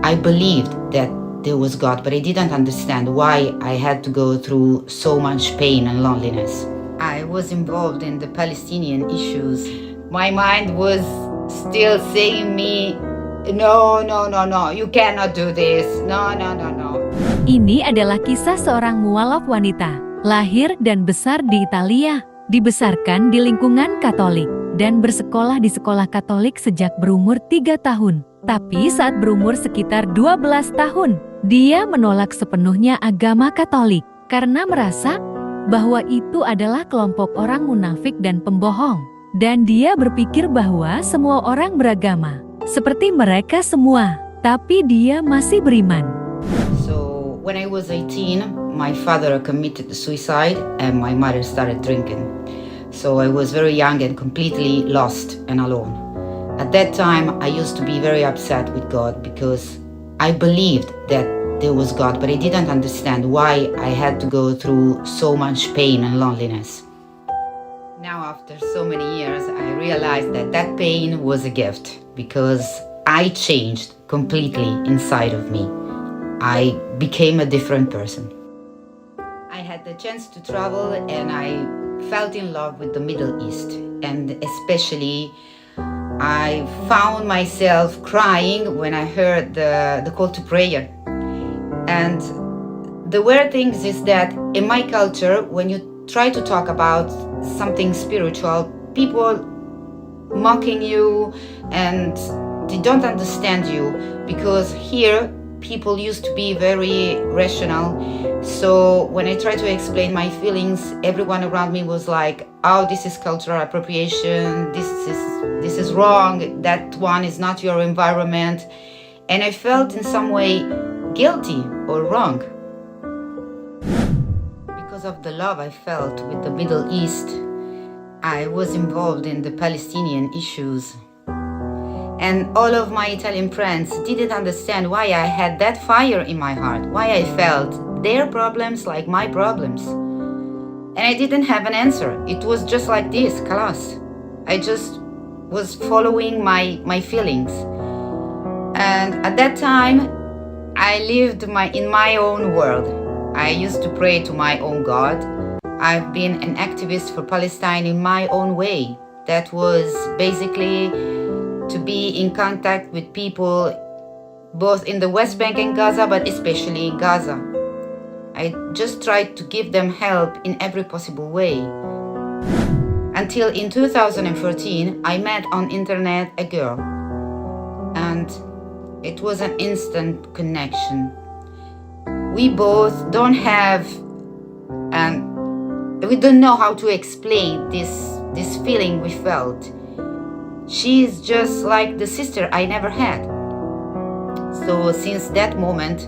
I believed that there was God, but I didn't understand why I had to go through so much pain and loneliness. I was involved in the Palestinian issues. My mind was still saying me, no, you cannot do this. No. Ini adalah kisah seorang mualaf wanita, lahir dan besar di Italia, dibesarkan di lingkungan Katolik, dan bersekolah di sekolah Katolik sejak berumur 3 tahun. Tapi saat berumur sekitar 12 tahun, dia menolak sepenuhnya agama Katolik karena merasa bahwa itu adalah kelompok orang munafik dan pembohong. Dan dia berpikir bahwa semua orang beragama, seperti mereka semua, tapi dia masih beriman. So, when I was 18, my father committed suicide and my mother started drinking. So I was very young and completely lost and alone. At that time, I used to be very upset with God because I believed that there was God, but I didn't understand why I had to go through so much pain and loneliness. Now, after so many years, I realized that that pain was a gift because I changed completely inside of me. I became a different person. I had the chance to travel and I fell in love with the Middle East, and especially I found myself crying when I heard the call to prayer. And the weird thing is that in my culture, when you try to talk about something spiritual, people mocking you and they don't understand you, because here people used to be very rational. So when I try to explain my feelings, everyone around me was like, oh, this is cultural appropriation, this is wrong, that one is not your environment. And I felt in some way guilty or wrong. Because of the love I felt with the Middle East, I was involved in the Palestinian issues. And all of my Italian friends didn't understand why I had that fire in my heart, why I felt their problems like my problems. And I didn't have an answer. It was just like this, kalas. I just was following my feelings. And at that time, I lived in my own world. I used to pray to my own God. I've been an activist for Palestine in my own way. That was basically to be in contact with people both in the West Bank and Gaza, but especially in Gaza. I just tried to give them help in every possible way. Until in 2014, I met on internet a girl. And it was an instant connection. We both don't have, and we don't know how to explain this feeling we felt. She's just like the sister I never had. So since that moment,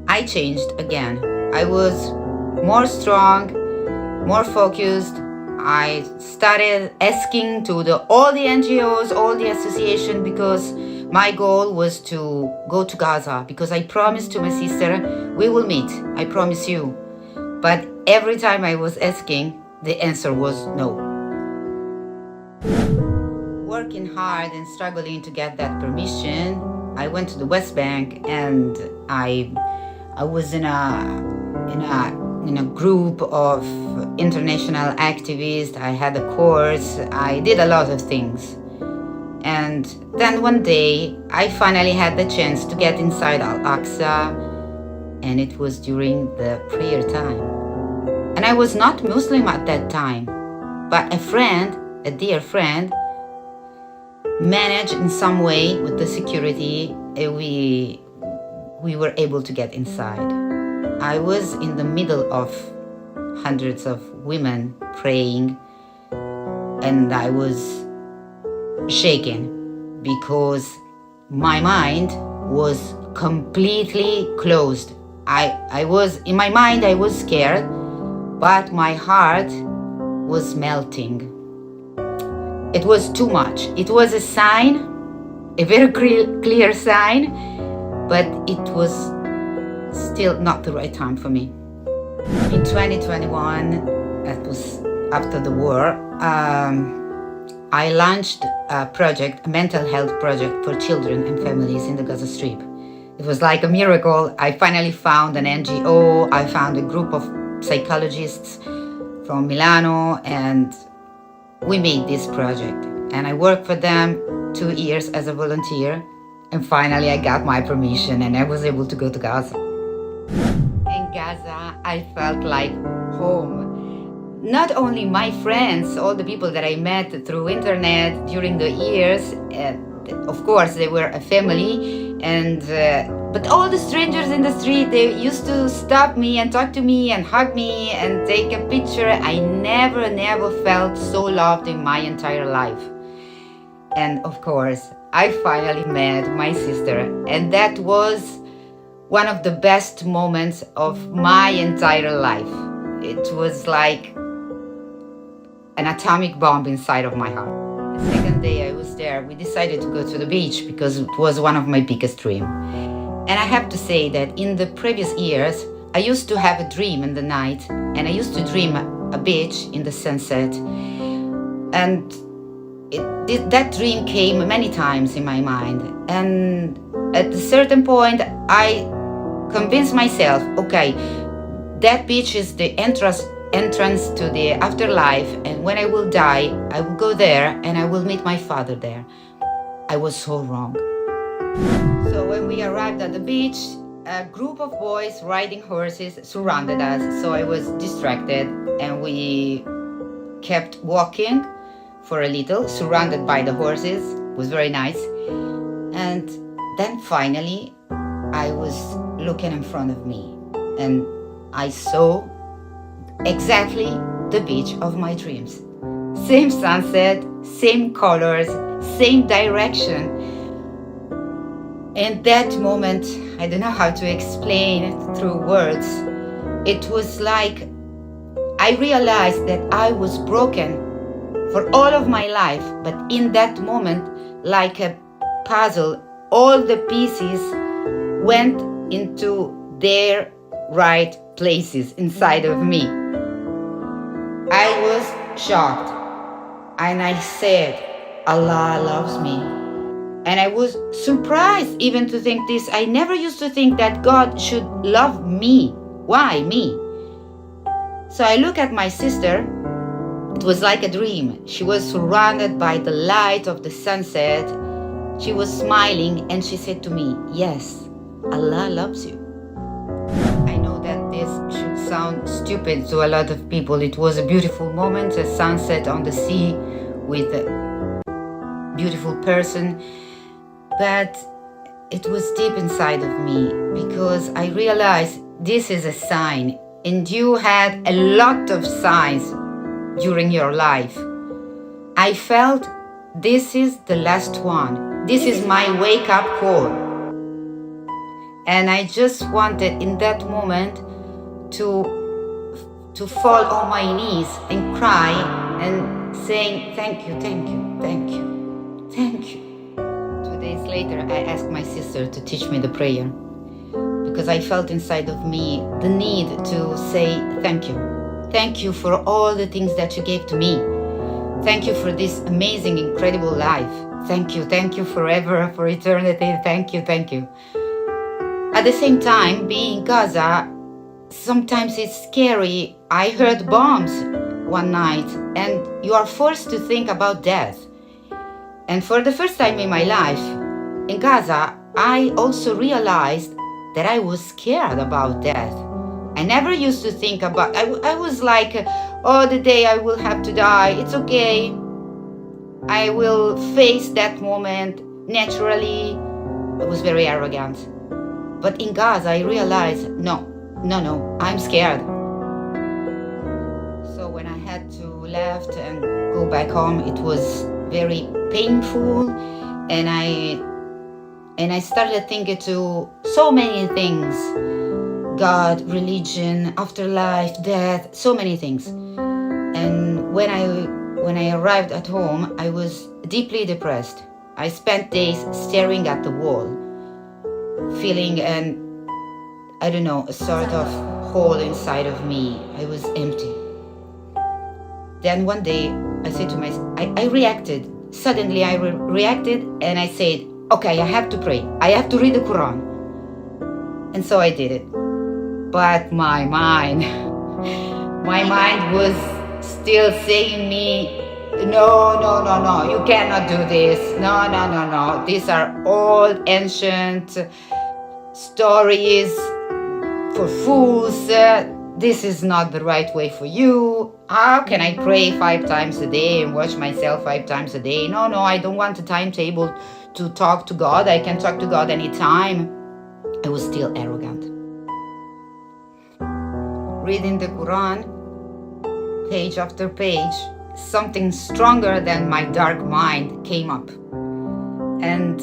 I changed again. I was more strong, more focused. I started asking to all the NGOs, all the associations, because my goal was to go to Gaza, because I promised to my sister, we will meet, I promise you. But every time I was asking, the answer was no. Working hard and struggling to get that permission, I went to the West Bank and I was in a group of international activists. I had a course. I did a lot of things. And then one day, I finally had the chance to get inside Al-Aqsa, and it was during the prayer time. And I was not Muslim at that time, but a dear friend, managed in some way with the security, we were able to get inside. I was in the middle of hundreds of women praying, and I was shaken because my mind was completely closed. In my mind I was scared, but my heart was melting. It was too much. It was a sign, a very clear sign, but it was still not the right time for me. In 2021, that was after the war, I launched a project, a mental health project for children and families in the Gaza Strip. It was like a miracle. I finally found an NGO. I found a group of psychologists from Milano, and we made this project. And I worked for them 2 years as a volunteer. And finally I got my permission and I was able to go to Gaza. In Gaza, I felt like home. Not only my friends, all the people that I met through internet during the years, of course they were a family, and but all the strangers in the street, they used to stop me and talk to me and hug me and take a picture. I never felt so loved in my entire life. And of course, I finally met my sister, and that was one of the best moments of my entire life. It was like an atomic bomb inside of my heart. The second day I was there, we decided to go to the beach because it was one of my biggest dreams. And I have to say that in the previous years, I used to have a dream in the night, and I used to dream a beach in the sunset. And that dream came many times in my mind. And at a certain point, I convinced myself, okay, that beach is the entrance to the afterlife, and when I will die, I will go there and I will meet my father there. I was so wrong. So when we arrived at the beach, a group of boys riding horses surrounded us, so I was distracted, and we kept walking for a little, surrounded by the horses. It was very nice. And then finally, I was looking in front of me, and I saw exactly the beach of my dreams. Same sunset, same colors, same direction. In that moment, I don't know how to explain it through words. It was like I realized that I was broken for all of my life, but in that moment, like a puzzle, all the pieces went into their right places inside of me. I was shocked, and I said, Allah loves me. And I was surprised even to think this. I never used to think that God should love me. Why me? So I look at my sister. It was like a dream. She was surrounded by the light of the sunset. She was smiling, and she said to me, yes, Allah loves you. I know that this should sound stupid to a lot of people. It was a beautiful moment, a sunset on the sea with a beautiful person. But it was deep inside of me, because I realized this is a sign, and you had a lot of signs during your life. I felt this is the last one. This is my wake-up call. And I just wanted in that moment to fall on my knees and cry and saying, thank you, thank you, thank you, thank you. 2 days later, I asked my sister to teach me the prayer, because I felt inside of me the need to say thank you. Thank you for all the things that you gave to me. Thank you for this amazing, incredible life. Thank you forever, for eternity. Thank you, thank you. At the same time, being in Gaza, sometimes it's scary. I heard bombs one night, and you are forced to think about death. And for the first time in my life, in Gaza, I also realized that I was scared about death. I never used to think about, I was like, oh, the day I will have to die, it's okay. I will face that moment naturally. I was very arrogant. But in Gaza, I realized, no, I'm scared. So when I had to leave and go back home, it was very painful, and I started thinking to so many things: God, religion, afterlife, death, so many things. And when I arrived at home, I was deeply depressed. I spent days staring at the wall, feeling a sort of hole inside of me. I was empty. Then one day I said to myself, I reacted. Suddenly I reacted, and I said, okay, I have to pray. I have to read the Quran. And so I did it. But my mind was still saying me, no, you cannot do this. No. These are old, ancient stories for fools. This is not the right way for you. How can I pray 5 times a day and wash myself 5 times a day? No, I don't want a timetable to talk to God. I can talk to God anytime. I was still arrogant. Reading the Quran, page after page, something stronger than my dark mind came up. And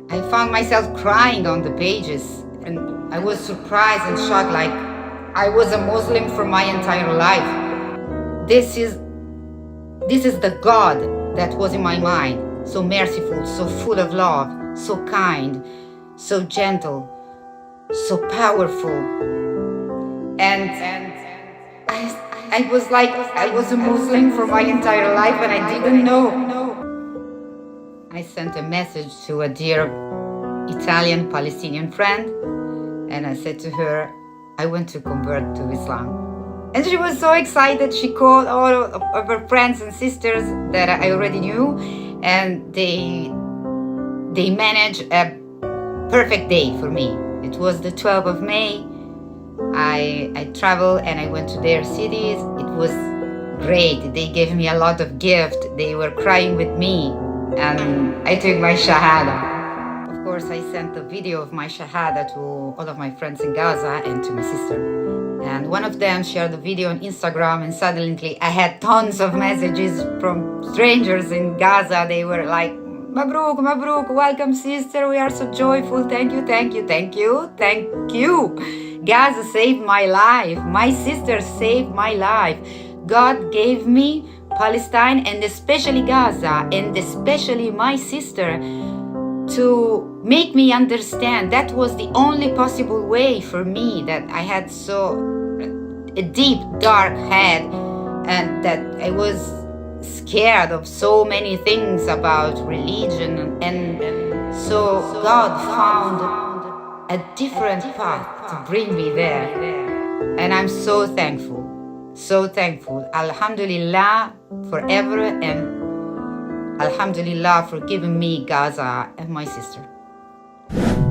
I found myself crying on the pages. And I was surprised and shocked, like I was a Muslim for my entire life. This is the God that was in my mind. So merciful, so full of love, so kind, so gentle, so powerful. And I was like, I was a Muslim for my entire life and I didn't know. I sent a message to a dear Italian Palestinian friend and I said to her, I want to convert to Islam. And she was so excited. She called all of her friends and sisters that I already knew, and they managed a perfect day for me. It was the 12th of May. I traveled and I went to their cities. It was great. They gave me a lot of gifts. They were crying with me, and I took my Shahada. Of course, I sent the video of my Shahada to all of my friends in Gaza and to my sister. And one of them shared the video on Instagram, and suddenly I had tons of messages from strangers in Gaza. They were like, Mabruk, welcome sister, we are so joyful, thank you. Gaza saved my life, my sister saved my life. God gave me Palestine and especially Gaza and especially my sister to make me understand that was the only possible way for me, that I had a deep dark head and that I was scared of so many things about religion, and so God found a different path to bring me there, and I'm so thankful. Alhamdulillah forever, and Alhamdulillah for giving me Gaza and my sister.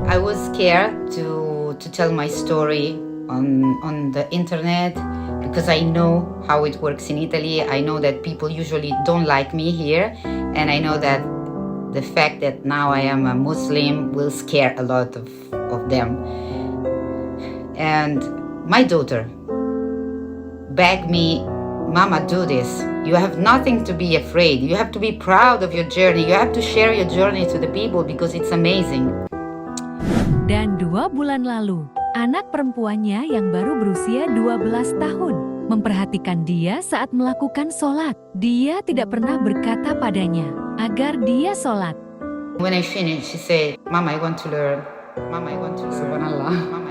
I was scared to tell my story on the internet because I know how it works in Italy. I know that people usually don't like me here, and I know that the fact that now I am a Muslim will scare a lot of them. And my daughter begged me, Mama, do this. You have nothing to be afraid. You have to be proud of your journey. You have to share your journey to the people because it's amazing. Dan 2 bulan lalu, anak perempuannya yang baru berusia 12 tahun memperhatikan dia saat melakukan sholat. Dia tidak pernah berkata padanya agar dia sholat. When I finished, she said, Mama, I want to learn. Subhanallah.